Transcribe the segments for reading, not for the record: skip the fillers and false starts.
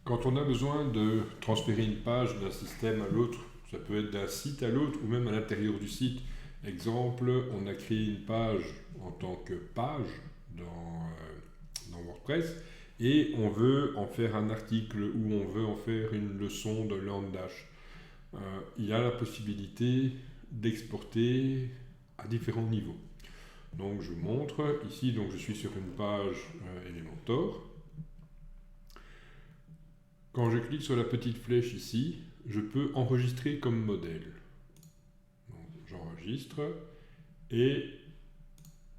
Quand on a besoin de transférer une page d'un système à l'autre, ça peut être d'un site à l'autre ou même à l'intérieur du site. Exemple, on a créé une page en tant que page dans WordPress et on veut en faire un article ou on veut en faire une leçon de Landash. Il y a la possibilité d'exporter à différents niveaux. Donc je vous montre ici, donc je suis sur une page Elementor. Quand je clique sur la petite flèche ici, je peux enregistrer comme modèle. J'enregistre et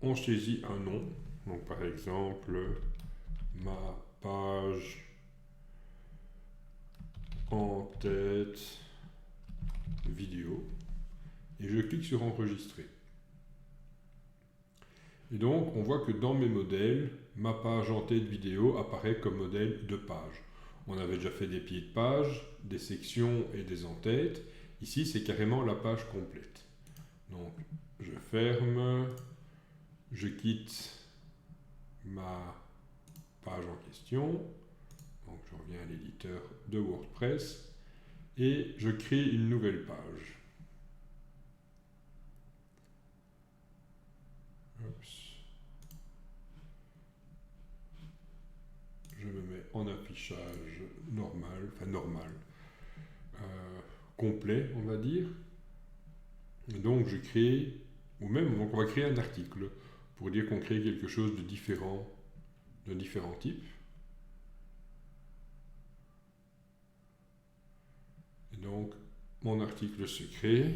on saisit un nom. Donc par exemple, ma page en tête vidéo. Et je clique sur enregistrer. Et donc on voit que dans mes modèles, ma page en tête vidéo apparaît comme modèle de page. On avait déjà fait des pieds de page, des sections et des en-têtes. Ici, c'est carrément la page complète. Donc, je ferme, je quitte ma page en question. Donc, je reviens à l'éditeur de WordPress et je crée une nouvelle page. Oups. Je me mets en affichage normal, complet, on va dire. Et donc, je crée, ou même, donc on va créer un article pour dire qu'on crée quelque chose de différent, de différents types. Et donc, mon article se crée.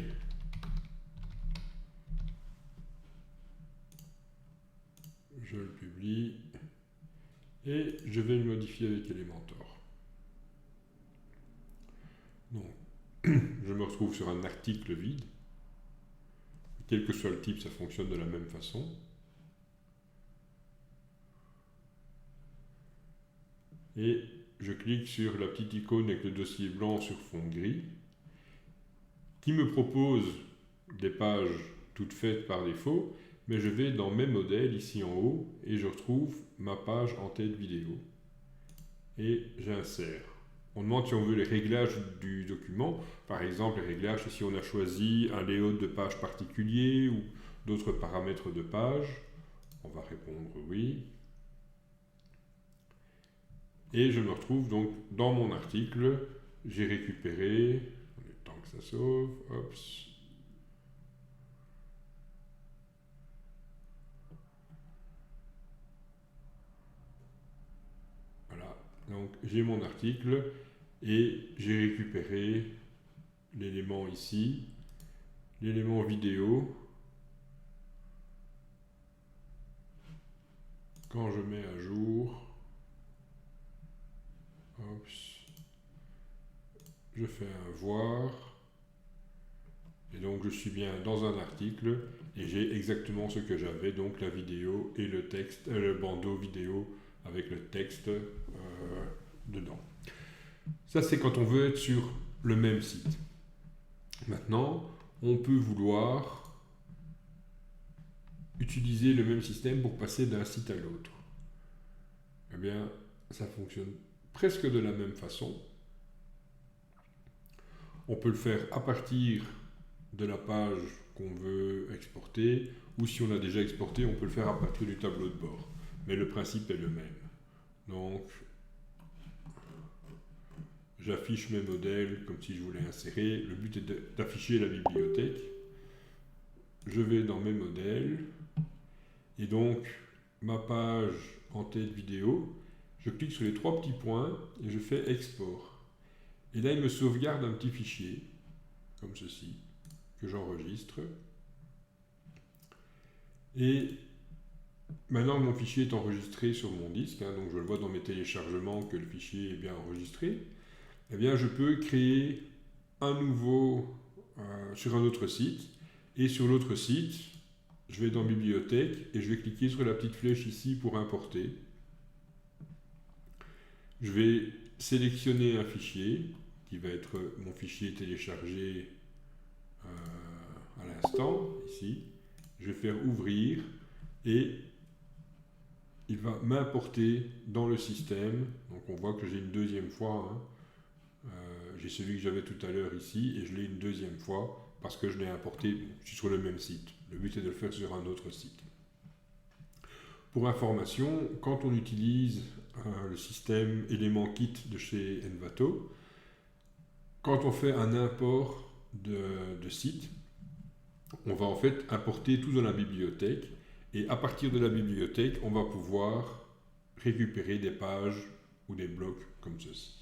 Je le publie et je vais le modifier avec Elementor. Donc, je me retrouve sur un article vide. Quel que soit le type, ça fonctionne de la même façon. Et je clique sur la petite icône avec le dossier blanc sur fond gris, qui me propose des pages toutes faites par défaut, mais je vais dans mes modèles ici en haut et je retrouve ma page en tête vidéo. Et j'insère. On demande si on veut les réglages du document. Par exemple, les réglages, si on a choisi un layout de page particulier ou d'autres paramètres de page. On va répondre oui. Et je me retrouve donc dans mon article. J'ai récupéré, le temps que ça sauve, hop. Voilà, donc j'ai mon article et j'ai récupéré l'élément ici, l'élément vidéo. Quand je mets à jour, hop, je fais un voir, et donc je suis bien dans un article, et j'ai exactement ce que j'avais, donc la vidéo et le texte, le bandeau vidéo avec le texte dedans. Ça, c'est quand on veut être sur le même site. Maintenant, on peut vouloir utiliser le même système pour passer d'un site à l'autre. Eh bien, ça fonctionne presque de la même façon. On peut le faire à partir de la page qu'on veut exporter, ou si on a déjà exporté, on peut le faire à partir du tableau de bord. Mais le principe est le même. Donc, j'affiche mes modèles comme si je voulais insérer. Le but est d'afficher la bibliothèque. Je vais dans mes modèles, et donc, ma page en tête vidéo, je clique sur les trois petits points, et je fais export. Et là, il me sauvegarde un petit fichier, comme ceci, que j'enregistre. Et maintenant que mon fichier est enregistré sur mon disque, donc je le vois dans mes téléchargements que le fichier est bien enregistré, eh bien je peux créer un nouveau sur un autre site. Et sur l'autre site, je vais dans Bibliothèque et je vais cliquer sur la petite flèche ici pour importer. Je vais sélectionner un fichier qui va être mon fichier téléchargé à l'instant, ici. Je vais faire ouvrir et il va m'importer dans le système. Donc on voit que j'ai une deuxième fois. J'ai celui que j'avais tout à l'heure ici et je l'ai une deuxième fois parce que je l'ai importé. Je suis sur le même site. Le but est de le faire sur un autre site. Pour information, quand on utilise le système ElementKit de chez Envato, quand on fait un import de site, on va en fait importer tout dans la bibliothèque et à partir de la bibliothèque, on va pouvoir récupérer des pages ou des blocs comme ceci.